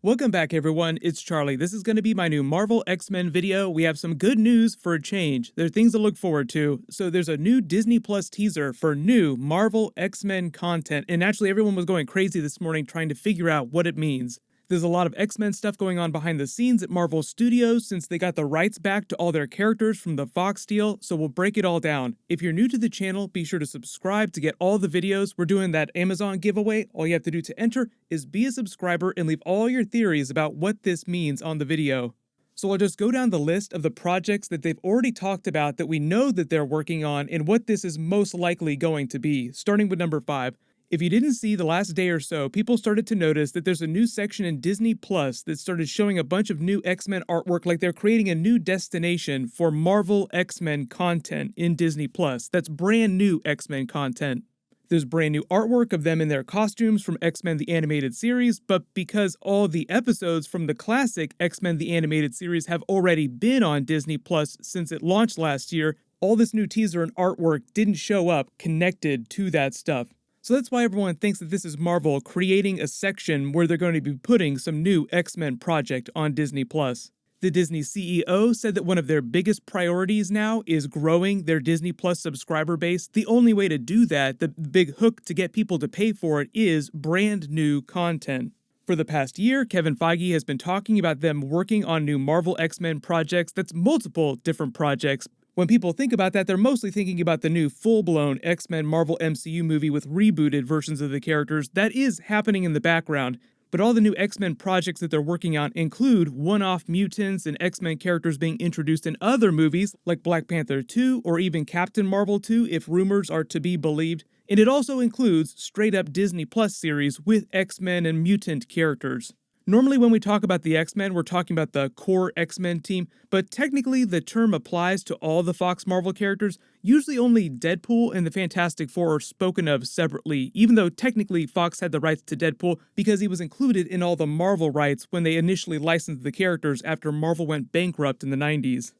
Welcome back everyone, it's Charlie. This is going to be my new Marvel X-Men video. We have some good news for a change. There are things to look forward to. So there's a new Disney Plus teaser for new Marvel X-Men content, and actually everyone was going crazy this morning trying to figure out what it means. There's a lot of X-Men stuff going on behind the scenes at Marvel Studios since they got the rights back to all their characters from the Fox deal, so we'll break it all down. If you're new to the channel, be sure to subscribe to get all the videos. We're doing that Amazon giveaway. All you have to do to enter is be a subscriber and leave all your theories about what this means on the video. So I'll just go down the list of the projects that they've already talked about that we know that they're working on and what this is most likely going to be, starting with number 5. If you didn't see the last day or so, people started to notice that there's a new section in Disney Plus that started showing a bunch of new X-Men artwork, like they're creating a new destination for Marvel X-Men content in Disney Plus. That's brand new X-Men content. There's brand new artwork of them in their costumes from X-Men the Animated Series, but because all the episodes from the classic X-Men the Animated Series have already been on Disney Plus since it launched last year, all this new teaser and artwork didn't show up connected to that stuff. So that's why everyone thinks that this is Marvel creating a section where they're going to be putting some new X-Men project on Disney+. The Disney CEO said that one of their biggest priorities now is growing their Disney Plus subscriber base. The only way to do that, the big hook to get people to pay for it, is brand new content. For the past year, Kevin Feige has been talking about them working on new Marvel X-Men projects. That's multiple different projects. When people think about that, they're mostly thinking about the new full-blown X-Men Marvel MCU movie with rebooted versions of the characters. That is happening in the background, but all the new X-Men projects that they're working on include one-off mutants and X-Men characters being introduced in other movies like Black Panther 2 or even Captain Marvel 2 if rumors are to be believed. And it also includes straight-up Disney Plus series with X-Men and mutant characters. Normally when we talk about the X-Men, we're talking about the core X-Men team, but technically the term applies to all the Fox Marvel characters. Usually only Deadpool and the Fantastic Four are spoken of separately, even though technically Fox had the rights to Deadpool because he was included in all the Marvel rights when they initially licensed the characters after Marvel went bankrupt in the 90s.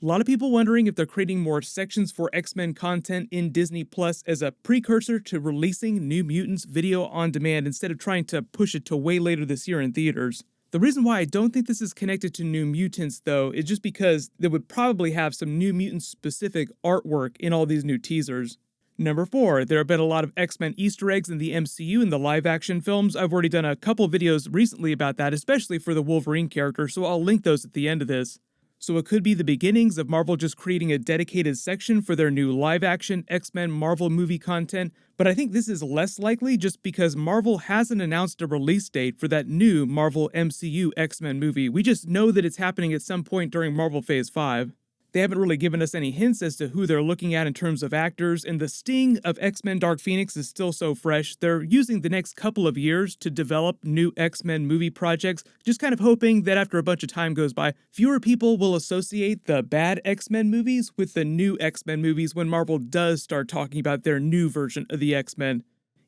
A lot of people wondering if they're creating more sections for X-Men content in Disney Plus as a precursor to releasing New Mutants video on demand instead of trying to push it to way later this year in theaters. The reason why I don't think this is connected to New Mutants though is just because they would probably have some New Mutants specific artwork in all these new teasers. Number 4, there have been a lot of X-Men Easter eggs in the MCU in the live-action films. I've already done a couple videos recently about that, especially for the Wolverine character, so I'll link those at the end of this. So it could be the beginnings of Marvel just creating a dedicated section for their new live-action X-Men Marvel movie content, but I think this is less likely just because Marvel hasn't announced a release date for that new Marvel MCU X-Men movie. We just know that it's happening at some point during Marvel Phase 5. They haven't really given us any hints as to who they're looking at in terms of actors, and the sting of X-Men Dark Phoenix is still so fresh. They're using the next couple of years to develop new X-Men movie projects, just kind of hoping that after a bunch of time goes by, fewer people will associate the bad X-Men movies with the new X-Men movies when Marvel does start talking about their new version of the X-Men.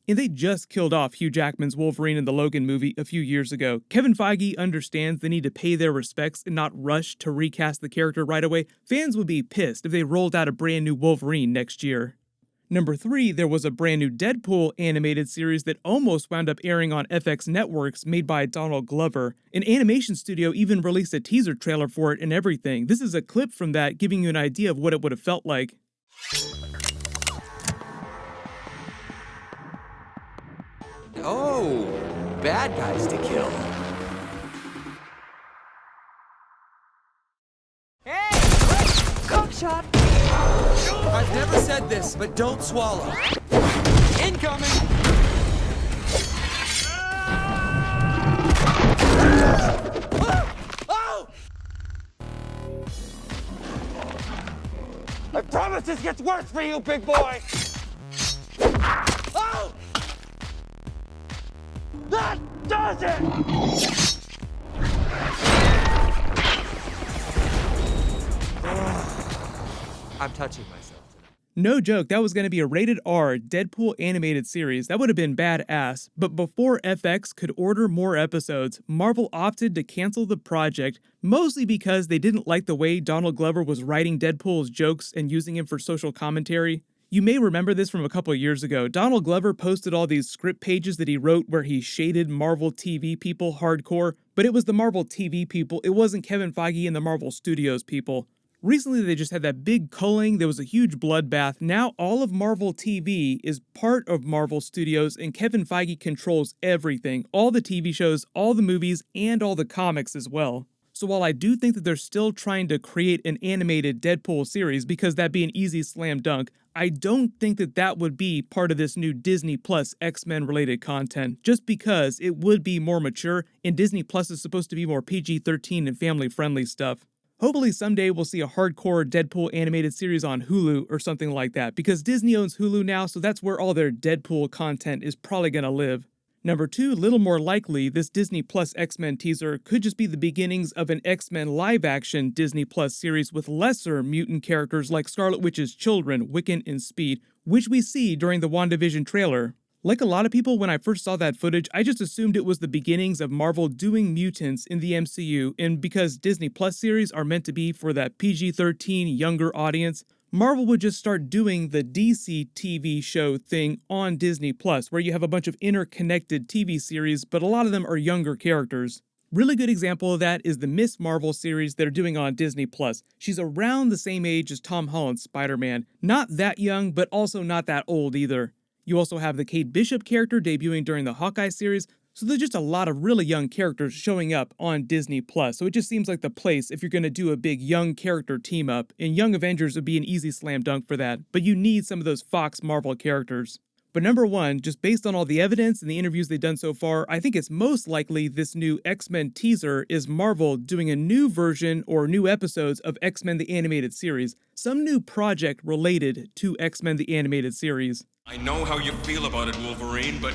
And they just killed off Hugh Jackman's Wolverine in the Logan movie a few years ago. Kevin Feige understands the need to pay their respects and not rush to recast the character right away. Fans would be pissed if they rolled out a brand new Wolverine next year. Number 3, there was a brand new Deadpool animated series that almost wound up airing on FX Networks made by Donald Glover. An animation studio even released a teaser trailer for it and everything. This is a clip from that giving you an idea of what it would have felt like. Oh, bad guys to kill. Hey! Cockshot! I've never said this, but don't swallow. Incoming! Oh! I promise this gets worse for you, big boy! Oh! That does it! I'm touching myself. No joke, that was going to be a rated R Deadpool animated series. That would have been badass. But before FX could order more episodes, Marvel opted to cancel the project, mostly because they didn't like the way Donald Glover was writing Deadpool's jokes and using him for social commentary. You may remember this from a couple of years ago. Donald Glover posted all these script pages that he wrote where he shaded Marvel TV people hardcore, but it was the Marvel TV people, it wasn't Kevin Feige and the Marvel Studios people. Recently, they just had that big culling, there was a huge bloodbath. Now all of Marvel TV is part of Marvel Studios, and Kevin Feige controls everything. All the TV shows, all the movies, and all the comics as well. So while I do think that they're still trying to create an animated Deadpool series, because that'd be an easy slam dunk, I don't think that that would be part of this new Disney Plus X-Men related content, just because it would be more mature, and Disney Plus is supposed to be more PG-13 and family-friendly stuff. Hopefully someday we'll see a hardcore Deadpool animated series on Hulu or something like that, because Disney owns Hulu now, so that's where all their Deadpool content is probably gonna live. Number 2, little more likely, this Disney Plus X-Men teaser could just be the beginnings of an X-Men live-action Disney Plus series with lesser mutant characters like Scarlet Witch's children, Wiccan and Speed, which we see during the Wandavision trailer. Like a lot of people, when I first saw that footage, I just assumed it was the beginnings of Marvel doing mutants in the MCU, and because Disney Plus series are meant to be for that PG-13 younger audience, Marvel would just start doing the DC TV show thing on Disney Plus, where you have a bunch of interconnected TV series, but a lot of them are younger characters. Really good example of that is the Miss Marvel series they're doing on Disney Plus. She's around the same age as Tom Holland's Spider-Man. Not that young, but also not that old either. You also have the Kate Bishop character debuting during the Hawkeye series, so there's just a lot of really young characters showing up on Disney Plus, so it just seems like the place if you're going to do a big young character team up, and Young Avengers would be an easy slam dunk for that, but you need some of those Fox Marvel characters. But number 1, just based on all the evidence and the interviews they've done so far, I think it's most likely this new X-Men teaser is Marvel doing a new version or new episodes of X-Men the Animated Series, some new project related to X-Men the Animated Series. I know how you feel about it, Wolverine, but...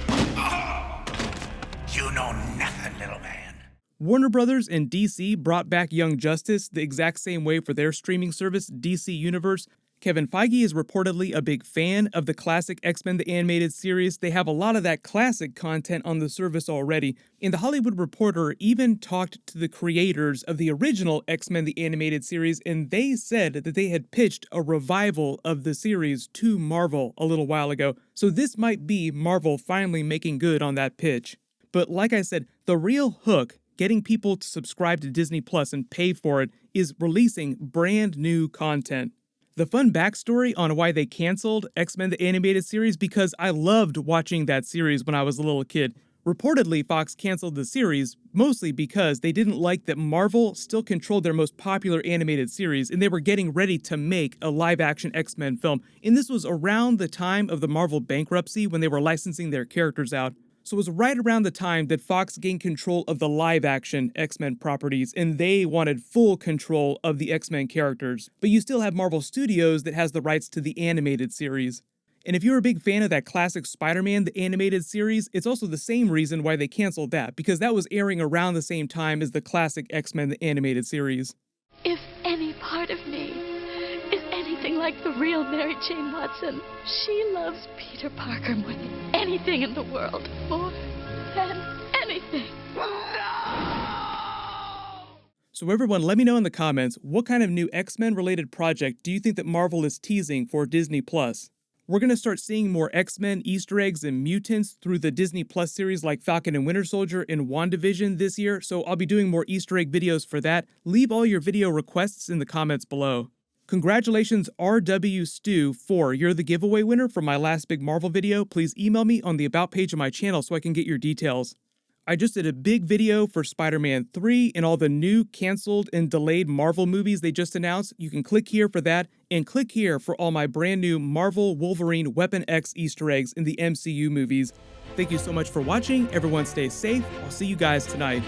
You know nothing, little man. Warner Brothers and DC brought back Young Justice the exact same way for their streaming service, DC Universe. Kevin Feige is reportedly a big fan of the classic X-Men the Animated Series. They have a lot of that classic content on the service already. And The Hollywood Reporter even talked to the creators of the original X-Men the Animated Series, and they said that they had pitched a revival of the series to Marvel a little while ago. So this might be Marvel finally making good on that pitch. But like I said, the real hook, getting people to subscribe to Disney Plus and pay for it, is releasing brand new content. The fun backstory on why they canceled X-Men the Animated Series, because I loved watching that series when I was a little kid. Reportedly, Fox canceled the series mostly because they didn't like that Marvel still controlled their most popular animated series, and they were getting ready to make a live-action X-Men film. And this was around the time of the Marvel bankruptcy when they were licensing their characters out. So it was right around the time that Fox gained control of the live-action X-Men properties, and they wanted full control of the X-Men characters. But you still have Marvel Studios that has the rights to the animated series. And if you're a big fan of that classic Spider-Man, the animated series, it's also the same reason why they canceled that, because that was airing around the same time as the classic X-Men, the animated series. If any part of me is anything like the real Mary Jane Watson, she loves Peter Parker more than anything in the world. More than anything. So everyone, let me know in the comments, what kind of new X-Men related project do you think that Marvel is teasing for Disney Plus? We're going to start seeing more X-Men Easter eggs and mutants through the Disney Plus series like Falcon and Winter Soldier and Wandavision this year, so I'll be doing more Easter egg videos for that. Leave all your video requests in the comments below. Congratulations RW Stu 4, you're the giveaway winner for my last big Marvel video. Please email me on the About page of my channel so I can get your details. I just did a big video for Spider-Man 3 and all the new canceled and delayed Marvel movies they just announced. You can click here for that, and click here for all my brand new Marvel Wolverine Weapon X Easter eggs in the MCU movies. Thank you so much for watching. Everyone stay safe. I'll see you guys tonight.